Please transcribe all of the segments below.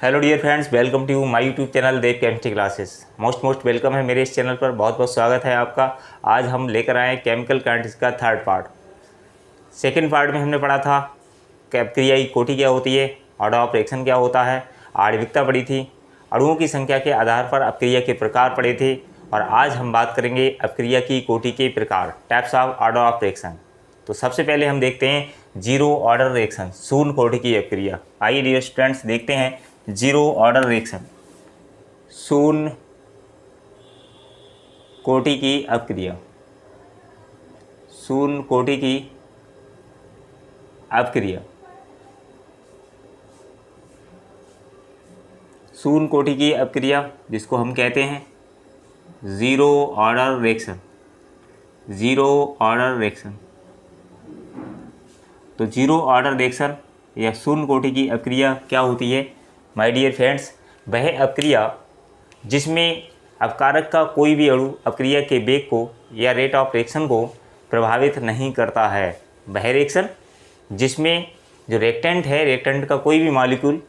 Hello dear friends, welcome to my YouTube channel Dev chemistry classes. Most welcome है मेरे इस channel पर। बहुत बहुत स्वागत है आपका। आज हम लेकर आए केमिकल काइनेटिक्स का थर्ड पार्ट। सेकंड पार्ट में हमने पढ़ा था कि अपक्रिया की कोटि क्या होती है, ऑर्डर ऑफ रिएक्शन क्या होता है, आणविकता पढ़ी थी, अणुओं की संख्या के आधार पर अपक्रिया के प्रकार पढ़े थे। और आज हम बात करेंगे अपक्रिया की कोटि के प्रकार, types of order of reaction. तो सबसे पहले हम देखते हैं जीरो ऑर्डर रिएक्शन, शून्य कोटि की अपक्रिया। आइए डियर स्टूडेंट्स देखते हैं जीरो ऑर्डर रिएक्शन, शून्य कोटि की अपक्रिया। शून्य कोटि की अपक्रिया, शून्य कोटि की अपक्रिया जिसको हम कहते हैं zero order reaction. Zero order reaction, तो जीरो ऑर्डर रिएक्शन या शून्य कोटि की अपक्रिया क्या होती है माय डियर फ्रेंड्स? वह अपक्रिया जिसमें अपकारक का कोई भी अणु अपक्रिया के वेग को या रेट ऑफ रिएक्शन को प्रभावित नहीं करता है। वह रिएक्शन जिसमें जो रिएक्टेंट है, रिएक्टेंट का कोई भी मॉलिक्यूल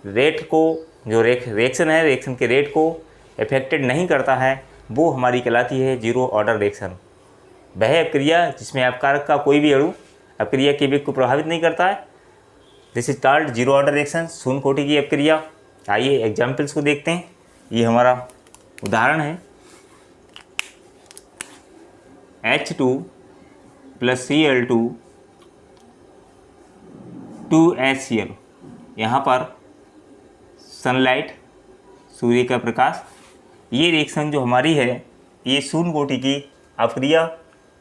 रेट को, जो रिएक्शन है, रिएक्शन के रेट को इफेक्टेड नहीं करता है, वो हमारी कहलाती है जीरो ऑर्डर रिएक्शन। वह अपक्रिया जिसमें अपकारक का कोई भी अणु अपक्रिया के वेग को प्रभावित नहीं करता है, this is called zero order reaction, शून्य कोटि की अपक्रिया। आइए एग्जाम्पल्स को देखते हैं। ये हमारा उदाहरण है H2 + Cl2 2HCl। यहाँ पर सनलाइट, सूर्य का प्रकाश, ये रिएक्शन जो हमारी है ये शून्य कोटि की अपक्रिया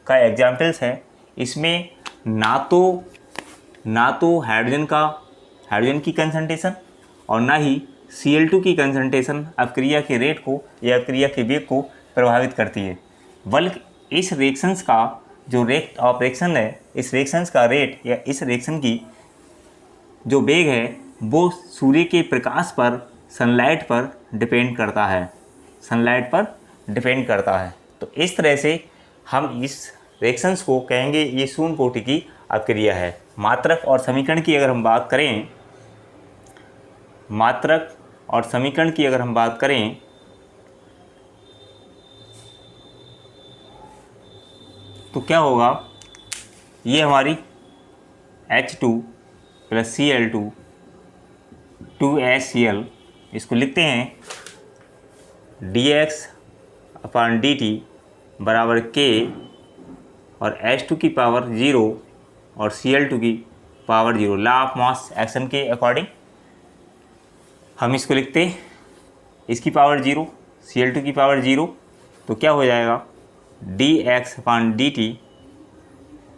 का एग्जाम्पल्स है। इसमें ना तो हाइड्रोजन की कंसंट्रेशन और ना ही Cl2 की कंसंट्रेशन अपक्रिया के रेट को या अपक्रिया के वेग को प्रभावित करती है, बल्कि इस रिएक्शंस का जो रेट ऑफ रिएक्शन है, इस रिएक्शंस का रेट या इस रिएक्शन की जो वेग है वो सूर्य के प्रकाश पर, सनलाइट पर डिपेंड करता है। सनलाइट पर डिपेंड करता है। तो इस तरह से हम इस रिएक्शंस को कहेंगे ये शून्य कोटि की अपक्रिया है। मात्रक और समीकरण की अगर हम बात करें, मात्रक और समीकरण की अगर हम बात करें तो क्या होगा? ये हमारी H2 + Cl2 2HCl, इसको लिखते हैं dx/dt बराबर K और H2 की पावर 0 और Cl2 की power 0, law of mass action के अकॉर्डिंग हम इसको लिखते हैं। इसकी पावर 0, Cl2 की पावर 0, तो क्या हो जाएगा? dx/dt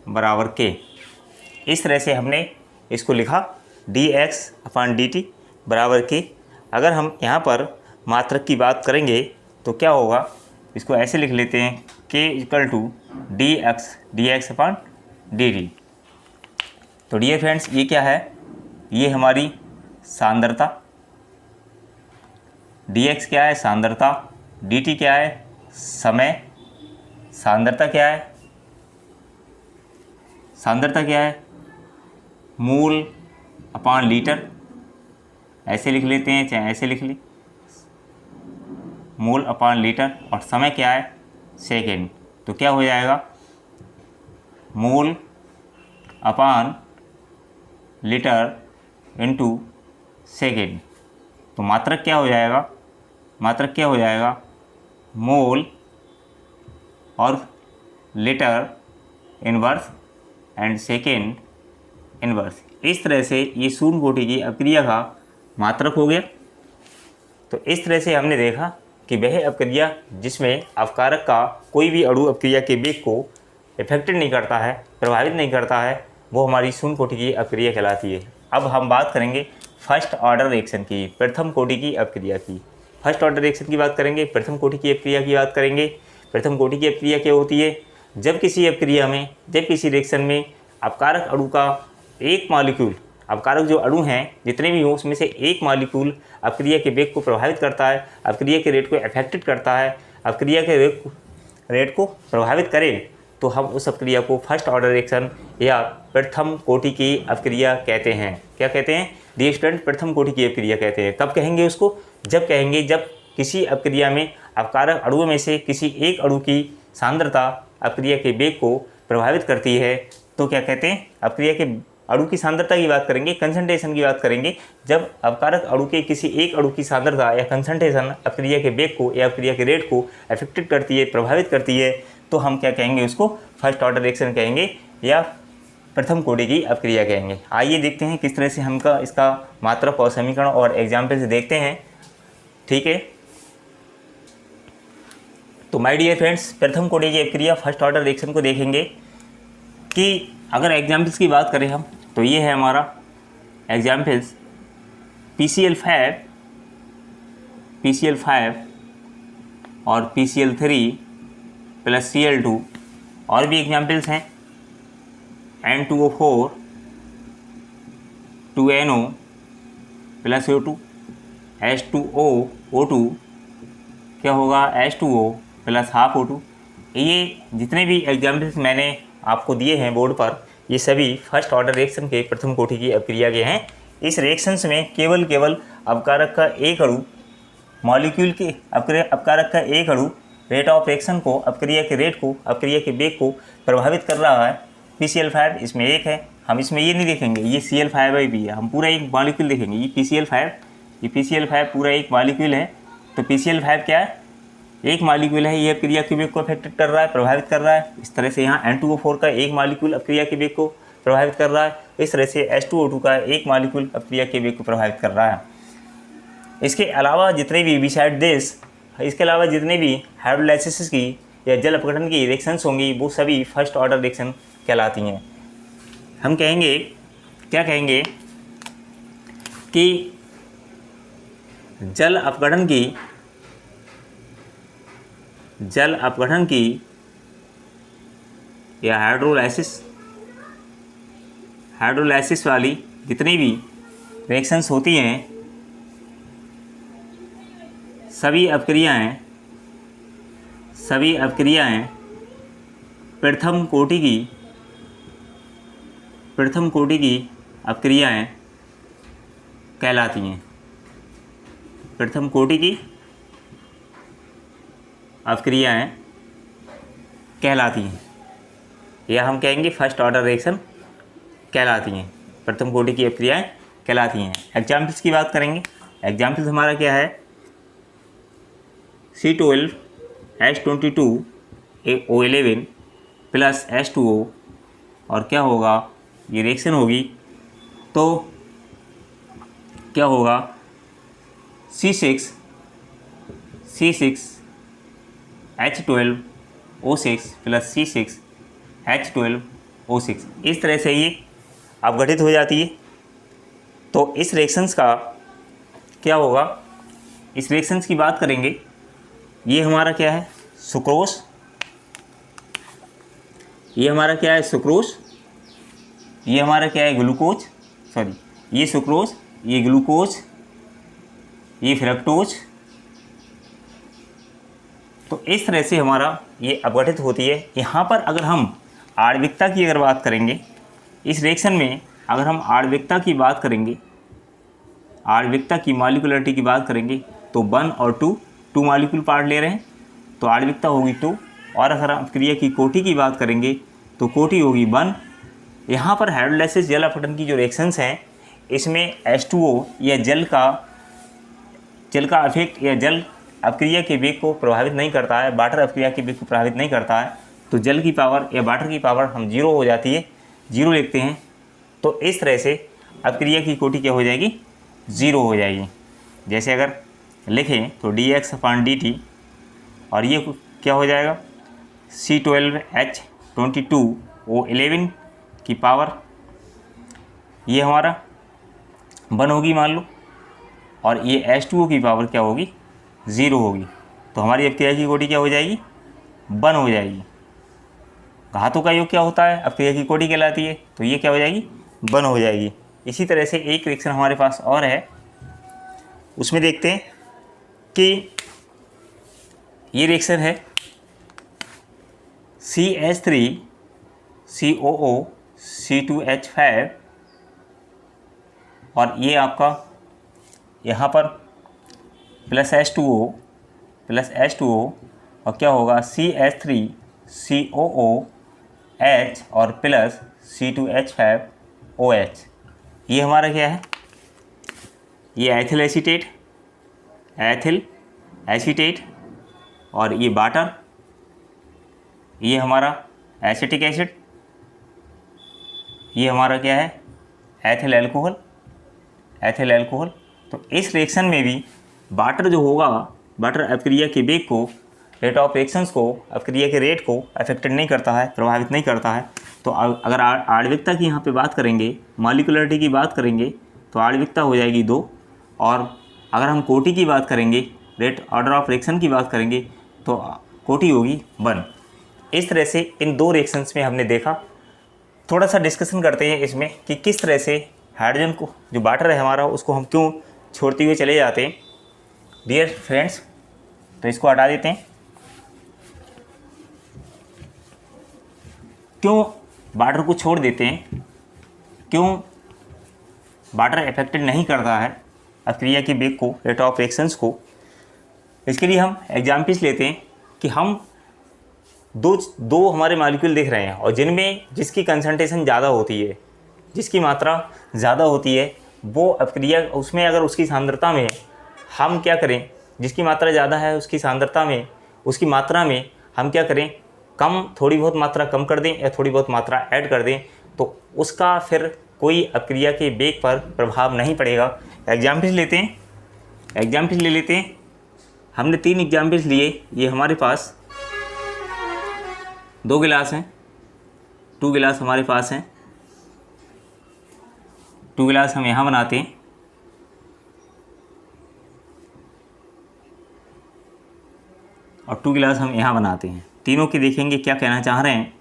बराबर K। इस तरह से हमने इसको लिखा dx/dt बराबर K। अगर हम यहाँ पर मात्रक की बात करेंगे तो क्या होगा? इसको ऐसे लिख लेते हैं K = dx/dt। तो डियर फ्रेंड्स ये क्या है? ये हमारी सांद्रता, dx क्या है? सांद्रता, dt क्या है? समय। सांद्रता क्या है? सांद्रता क्या है? मोल/लीटर, ऐसे लिख लेते हैं, चाहे ऐसे लिख ली, मोल/लीटर। और समय क्या है? सेकेंड। तो क्या हो जाएगा? मोल/लीटर × सेकेंड। तो मात्रक क्या हो जाएगा? मात्रक क्या हो जाएगा? मोल और litre inverse and second inverse. इस तरह से ये शून्य कोटि की अपक्रिया का मात्रक हो गया। तो इस तरह से हमने देखा कि वह अपक्रिया जिसमें अपकारक का कोई भी अणु अपक्रिया के वेग को इफेक्टेड नहीं करता है, प्रभावित नहीं करता है, वो हमारी शून्य कोटि की अपक्रिया कहलाती है। अब हम बात करेंगे फर्स्ट ऑर्डर रिएक्शन की, प्रथम कोटि की अपक्रिया की। फर्स्ट ऑर्डर रिएक्शन की बात करेंगे, प्रथम कोटि की अपक्रिया की बात करेंगे। प्रथम कोटि की अपक्रिया क्या होती है? जब किसी अपक्रिया में, जब किसी रिएक्शन में अपकारक अणु का एक मॉलिक्यूल, अपकारक जो अणु हैं जितने भी हों उसमें से एक मॉलिक्यूल अपक्रिया के वेग को प्रभावित करता है, अपक्रिया के रेट को अफेक्टेड करता है, अपक्रिया के रेट को प्रभावित करे, तो हम उस अपक्रिया को फर्स्ट ऑर्डर रिएक्शन या प्रथम कोटि की अपक्रिया कहते हैं। क्या कहते हैं? डियर स्टूडेंट, प्रथम कोटि की अपक्रिया कहते हैं। कब कहेंगे उसको? जब कहेंगे जब किसी अपक्रिया में अपकारक अणुओं में से किसी एक अणु की सांद्रता अपक्रिया के वेग को प्रभावित करती है। तो क्या कहते हैं? अपक्रिया के अणु की सांद्रता की बात करेंगे, कंसंट्रेशन की बात करेंगे। जब अपकारक अणु के किसी एक अणु की सांद्रता या कंसंट्रेशन अपक्रिया के वेग को या अपक्रिया के रेट को अफेक्टेड करती है, प्रभावित करती है, तो हम क्या कहेंगे? उसको फर्स्ट ऑर्डर रिएक्शन कहेंगे या प्रथम कोटि की अपक्रिया कहेंगे। आइए देखते हैं किस तरह से हम इसका मात्रक और समीकरण और एग्जाम्पल से देखते हैं। ठीक है, तो माय डियर फ्रेंड्स, प्रथम कोटि की अपक्रिया फर्स्ट ऑर्डर रिएक्शन को देखेंगे कि अगर एग्जाम्पल्स की बात करें हम, तो ये है हमारा एग्जाम्पल्स PCl5 और PCl3 प्लस Cl2, और भी एग्जाम्पल्स हैं N2O4 2NO plus O2, H2O O2 क्या होगा? H2O plus half O2। ये जितने भी एग्जाम्पल्स मैंने आपको दिए हैं बोर्ड पर, ये सभी फर्स्ट ऑर्डर रिएक्शन के प्रथम कोटि की अपक्रिया के हैं। इस रिएक्शंस में केवल अपकारक का एक अणु मॉलिक्यूल के अपकारक का एक अणु रेट ऑफ रिएक्शन को, अपक्रिया के रेट को, अपक्रिया के वेग को प्रभावित कर रहा है। PCl5 इसमें एक है, हम इसमें ये नहीं देखेंगे ये Cl5 भी है, हम पूरा एक मॉलिक्यूल देखेंगे। ये PCl5 पूरा एक मॉलिक्यूल है। तो PCl5 क्या है? एक मॉलिक्यूल है, ये अपक्रिया के वेग को अफेक्टेड कर रहा है, प्रभावित कर रहा है। इस तरह से यहाँ N2O4 का एक मॉलिक्यूल अपक्रिया के वेग को प्रभावित कर रहा है। इस तरह से H2O2 का एक मॉलिक्यूल अपक्रिया के वेग को प्रभावित कर रहा है। इसके अलावा जितने भी बिसाइड दिस, इसके अलावा जितने भी हाइड्रोलाइसिस की या जल अपघटन की रिएक्शंस होंगी, वो सभी फर्स्ट ऑर्डर रिएक्शन कहलाती हैं। हम कहेंगे, क्या कहेंगे कि जल अपघटन की या हाइड्रोलाइसिस वाली जितनी भी रिएक्शंस होती हैं, सभी अपक्रियाएं प्रथम कोटि की अपक्रियाएं कहलाती हैं। प्रथम कोटि की अपक्रियाएं कहलाती हैं, या हम कहेंगे फर्स्ट ऑर्डर रिएक्शन कहलाती हैं। प्रथम कोटि की अपक्रियाएं कहलाती हैं। एग्जाम्पल्स की बात करेंगे। एग्जाम्पल्स हमारा क्या है? C12H22O11 प्लस H2O, और क्या होगा? ये रिएक्शन होगी तो क्या होगा? C6H12O6 plus C6H12O6। इस तरह से ये अपघटित हो जाती है। तो इस रिएक्शंस का क्या होगा? इस रिएक्शंस की बात करेंगे। ये हमारा क्या है? सुक्रोज। ये हमारा क्या है? सुक्रोज। ये हमारा क्या है? ग्लूकोज। सॉरी, ये सुक्रोज, ये ग्लूकोज, ये फ्रक्टोज। तो इस तरह से हमारा ये अपघटित होती है। यहाँ पर अगर हम आणविकता की अगर बात करेंगे, इस रिएक्शन में अगर हम आणविकता की बात करेंगे, आणविकता की मॉलिक्यूलरिटी की बात करेंगे, तो 1 और 2 मॉलिक्यूल पार्ट ले रहे हैं, तो आणविकता होगी 2। और अगर हम अपक्रिया की कोटि की बात करेंगे तो कोटि होगी 1। यहाँ पर हाइड्रोलाइसिस जल अपघटन की जो रिएक्शंस हैं, इसमें H2O या जल का अफेक्ट या जल अपक्रिया के वेग को प्रभावित नहीं करता है, वाटर अपक्रिया के वेग को प्रभावित नहीं करता है, तो जल की पावर या वाटर की पावर हम 0 हो जाती है, 0 लिखते हैं। तो इस तरह से अपक्रिया की कोटि क्या हो जाएगी? 0 हो जाएगी। जैसे अगर लिखें तो dx/dt, और ये क्या हो जाएगा? C12H22O11 की पावर ये हमारा 1 होगी मान लो, और ये H2O की पावर क्या होगी? 0 होगी। तो हमारी अपक्रिया की कोटि क्या हो जाएगी? 1 हो जाएगी। घातों का योग क्या होता है? अपक्रिया की कोटि कहलाती है। तो ये क्या हो जाएगी? 1 हो जाएगी। इसी तरह से एक रिएक्शन हमारे पास और है, उसमें देखते हैं कि ये रिएक्शन है CH3COO C2H5 और ये आपका यहाँ पर प्लस H2O और क्या होगा CH3COOH और प्लस C2H5OH। ये हमारा क्या है, ये एथिल एसीटेट और ये वाटर, ये हमारा एसिटिक एसिड, ये हमारा क्या है एथिल अल्कोहल। तो इस रिएक्शन में भी वाटर जो होगा, वाटर अभिक्रिया के वेग को, रेट ऑफ रिएक्शंस को, अभिक्रिया के रेट को अफेक्टेड नहीं करता है, प्रभावित नहीं करता है। तो अगर आणविकता की यहाँ पे बात करेंगे, मॉलिक्यूलरिटी की बात करेंगे, तो आणविकता हो जाएगी 2, और अगर हम कोटि की बात करेंगे, रेट ऑर्डर ऑफ रिएक्शन की बात करेंगे, तो कोटि होगी 1। इस तरह से इन 2 रिएक्शंस में हमने देखा। थोड़ा सा डिस्कशन करते हैं इसमें कि किस तरह से हाइड्रोजन को, जो वाटर है हमारा, उसको हम क्यों छोड़ते हुए चले जाते हैं। डियर फ्रेंड्स, तो इसको हटा देते हैं। क्यों वाटर को छोड़ देते हैं, क्यों वाटर अफेक्टेड नहीं करता है अभिक्रिया के वेग को, रेट ऑफ रिएक्शंस को। इसके लिए हम एग्जाम्पल्स लेते हैं कि हम दो हमारे मॉलिक्यूल देख रहे हैं और जिनमें जिसकी कंसंट्रेशन ज़्यादा होती है, जिसकी मात्रा ज़्यादा होती है, वो अभिक्रिया उसमें अगर उसकी सांद्रता में हम क्या करें, जिसकी मात्रा ज़्यादा है उसकी सांद्रता में, उसकी मात्रा में हम क्या करें, थोड़ी बहुत मात्रा कम कर दें या थोड़ी बहुत मात्रा ऐड कर दें, तो उसका फिर कोई अभिक्रिया के वेग पर प्रभाव नहीं पड़ेगा। एग्जाम्पल्स लेते हैं, एग्जाम्पल्स ले लेते हैं। हमने 3 एग्जाम्पल्स लिए। ये हमारे पास 2 गिलास हैं, 2 गिलास हमारे पास हैं। 2 गिलास हम यहाँ बनाते हैं और 2 गिलास हम यहाँ बनाते हैं। तीनों के देखेंगे क्या कहना चाह रहे हैं,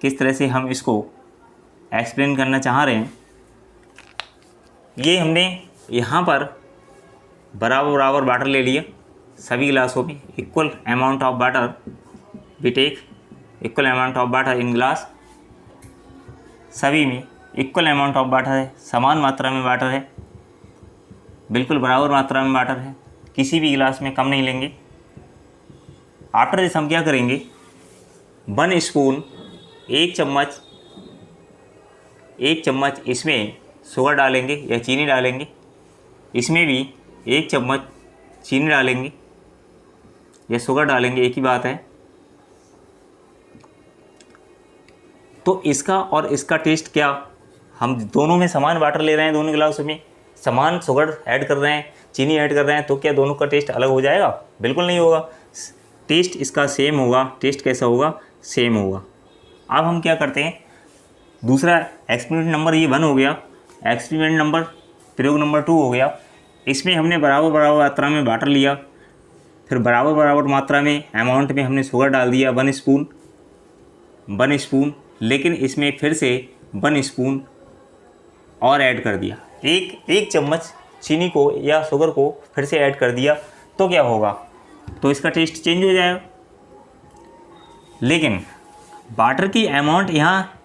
किस तरह से हम इसको एक्सप्लेन करना चाह रहे हैं। ये हमने यहाँ पर बराबर वाटर ले लिया, सभी गिलासों में equal amount of water, we take equal amount of water in glass. सभी में इक्वल अमाउंट ऑफ वाटर है, समान मात्रा में वाटर है, बिल्कुल बराबर मात्रा में वाटर है, किसी भी गिलास में कम नहीं लेंगे। आफ्टर दिस हम क्या करेंगे, 1 स्पून, 1 चम्मच इसमें शुगर डालेंगे या चीनी डालेंगे, इसमें भी 1 चम्मच चीनी डालेंगे या शुगर डालेंगे, एक ही बात है। तो इसका और इसका टेस्ट क्या, हम दोनों में समान वाटर ले रहे हैं, दोनों गिलासों में समान शुगर ऐड कर रहे हैं, चीनी ऐड कर रहे हैं, तो क्या दोनों का टेस्ट अलग हो जाएगा? बिल्कुल नहीं होगा, टेस्ट इसका सेम होगा। टेस्ट कैसा होगा? सेम होगा। अब हम क्या करते हैं, दूसरा एक्सपेरिमेंट नंबर ये 1 हो गया, एक्सपेरिमेंट नंबर प्रयोग नंबर 2 हो गया। इसमें हमने बराबर मात्रा में वाटर लिया, फिर बराबर मात्रा में अमाउंट में हमने शुगर डाल दिया 1 स्पून, लेकिन इसमें फिर से 1 स्पून और ऐड कर दिया, एक चम्मच चीनी को या शुगर को फिर से ऐड कर दिया, तो क्या होगा, तो इसका टेस्ट चेंज हो जाएगा। लेकिन वाटर की अमाउंट यहाँ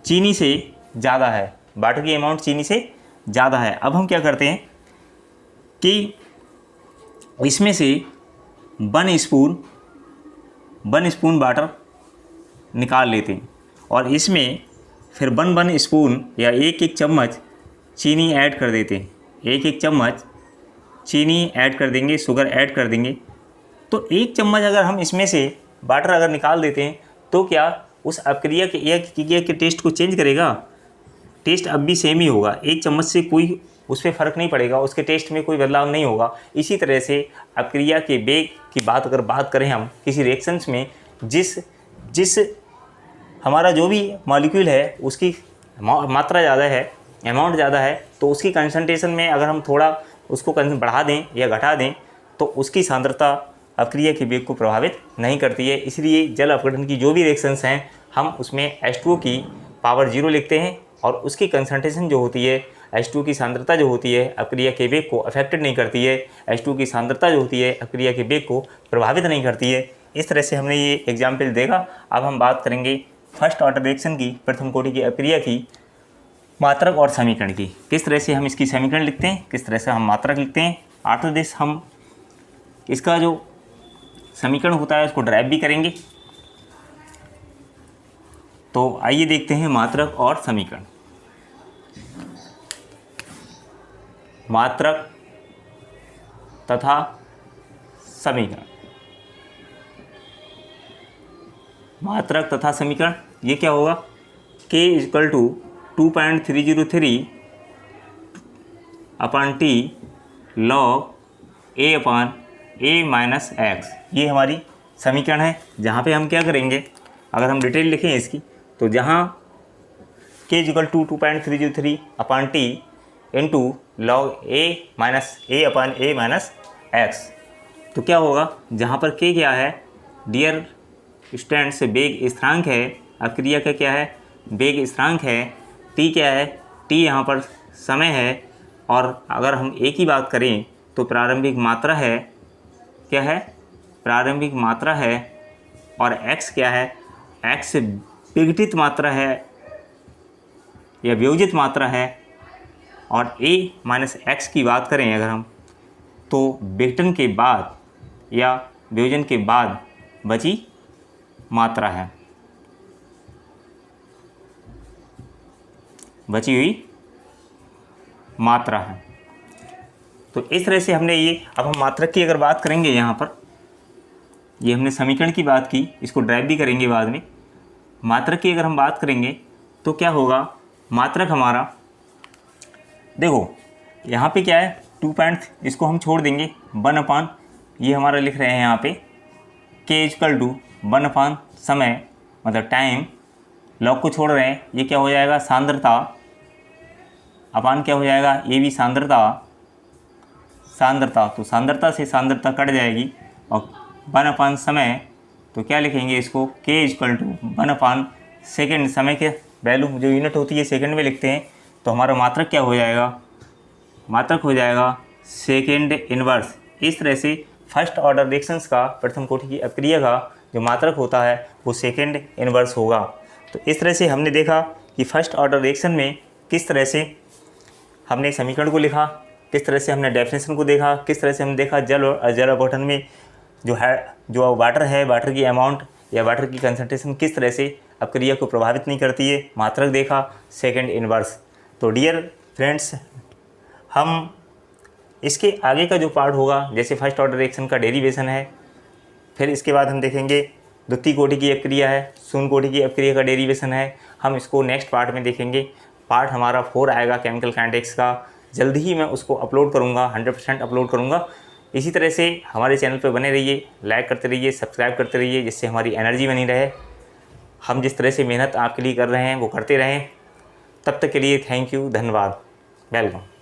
चीनी से ज़्यादा है, वाटर की अमाउंट चीनी से ज़्यादा है। अब हम क्या करते हैं कि इसमें से 1 स्पून वाटर निकाल लेते हैं और इसमें फिर 1 स्पून या एक चम्मच चीनी ऐड कर देते हैं, एक चम्मच चीनी ऐड कर देंगे, शुगर ऐड कर देंगे। तो 1 चम्मच अगर हम इसमें से वाटर अगर निकाल देते हैं, तो क्या उस अभिक्रिया के टेस्ट को चेंज करेगा? टेस्ट अब भी सेम ही होगा, 1 चम्मच से कोई उस पर फ़र्क नहीं पड़ेगा, उसके टेस्ट में कोई बदलाव नहीं होगा। इसी तरह से अभिक्रिया के वेग की बात करें हम किसी रिएक्शंस में, जिस हमारा जो भी मॉलिक्यूल है उसकी मात्रा ज़्यादा है, अमाउंट ज़्यादा है, तो उसकी कंसंट्रेशन में अगर हम थोड़ा उसको बढ़ा दें या घटा दें, तो उसकी सांद्रता अभिक्रिया के वेग को प्रभावित नहीं करती है। इसलिए जल अपघटन की जो भी रिएक्शंस हैं, हम उसमें H2O की पावर 0 लिखते हैं और उसकी कंसंट्रेशन जो होती है, H2O की सांद्रता जो होती है, अभिक्रिया के वेग को अफेक्टेड नहीं करती है। H2O की सांद्रता जो होती है, अभिक्रिया के वेग को प्रभावित नहीं करती है। इस तरह से हमने ये एग्जाम्पल देखा। अब हम बात करेंगे फर्स्ट ऑर्डर रिएक्शन की, प्रथम कोटि की अभिक्रिया की। मात्रक और समीकरण की। किस तरह से हम इसकी समीकरण लिखते हैं, किस तरह से हम मात्रक लिखते हैं। आफ्टर दिस हम इसका जो समीकरण होता है उसको ड्राइव भी करेंगे। तो आइए देखते हैं मात्रक और समीकरण। मात्रक तथा समीकरण, मात्रक तथा समीकरण ये क्या होगा, k equal to 2.303 upon t log a upon a minus x, ये हमारी समीकरण है। जहाँ पे हम क्या करेंगे, अगर हम डिटेल लिखें इसकी, तो जहाँ k equal to 2.303 upon t into log a minus a upon a minus x, तो क्या होगा, जहाँ पर k क्या है, डियर स्टूडेंट्स, वेग स्थिरांक है। अब क्रिया का क्या है, वेग स्थिरांक है। t क्या है, t यहाँ पर समय है। और अगर हम a की बात करें तो प्रारंभिक मात्रा है, क्या है, प्रारंभिक मात्रा है। और x क्या है, x विघटित मात्रा है या वियोजित मात्रा है। और a माइनस एक्स की बात करें अगर हम, तो विघटन के बाद या वियोजन के बाद बची मात्रा है, बची हुई मात्रा है। तो इस तरह से हमने ये, अब हम मात्रक की अगर बात करेंगे, यहाँ पर ये हमने समीकरण की बात की, इसको ड्राइव भी करेंगे बाद में। मात्रक की अगर हम बात करेंगे तो क्या होगा, मात्रक हमारा देखो यहाँ पे क्या है, 2 पॉइंट, इसको हम छोड़ देंगे 1 अपान, ये हमारा लिख रहे हैं यहाँ पे k इक्वल टू 1 अपान समय, मतलब टाइम, लॉग को छोड़ रहे हैं, ये क्या हो जाएगा, सांद्रता अपान क्या हो जाएगा, ये भी सांद्रता, सांद्रता, तो सांद्रता से सांद्रता कट जाएगी। और 1 अपान समय, तो क्या लिखेंगे इसको, k equal to 1 upon second, समय के वैल्यू जो यूनिट होती है सेकेंड में लिखते हैं। तो हमारा मात्रक क्या हो जाएगा, मात्रक हो जाएगा सेकेंड इनवर्स। इस तरह से फर्स्ट ऑर्डर रिएक्शंस का, प्रथम कोटि की अपक्रिया का जो मात्रक होता है वो सेकेंड इनवर्स होगा। तो इस तरह से हमने देखा कि फर्स्ट ऑर्डर रिएक्शन में किस तरह से हमने समीकरण को लिखा, किस तरह से हमने डेफिनेशन को देखा, किस तरह से हमने देखा जल और अजल अपघटन में जो है, जो वाटर है, वाटर की अमाउंट या वाटर की कंसंट्रेशन किस तरह से अपक्रिया को प्रभावित नहीं करती है, मात्रक देखा, सेकेंड इनवर्स। तो डियर फ्रेंड्स, हम इसके आगे का जो पार्ट होगा, जैसे फर्स्ट ऑर्डर रिएक्शन का डेरिवेशन है, फिर इसके बाद हम देखेंगे द्वितीय कोटि की अपक्रिया है, शून्य कोटि की अपक्रिया का डेरिवेशन है, हम इसको नेक्स्ट पार्ट में देखेंगे। पार्ट हमारा 4 आएगा केमिकल काइनेटिक्स का, जल्दी ही मैं उसको अपलोड करूँगा, 100% अपलोड करूँगा। इसी तरह से हमारे चैनल पर बने रहिए, लाइक करते रहिए, सब्सक्राइब करते रहिए, जिससे हमारी एनर्जी बनी रहे, हम जिस तरह से मेहनत आपके लिए कर रहे हैं वो करते रहें। तब तक के लिए थैंक यू, धन्यवाद, वेलकम।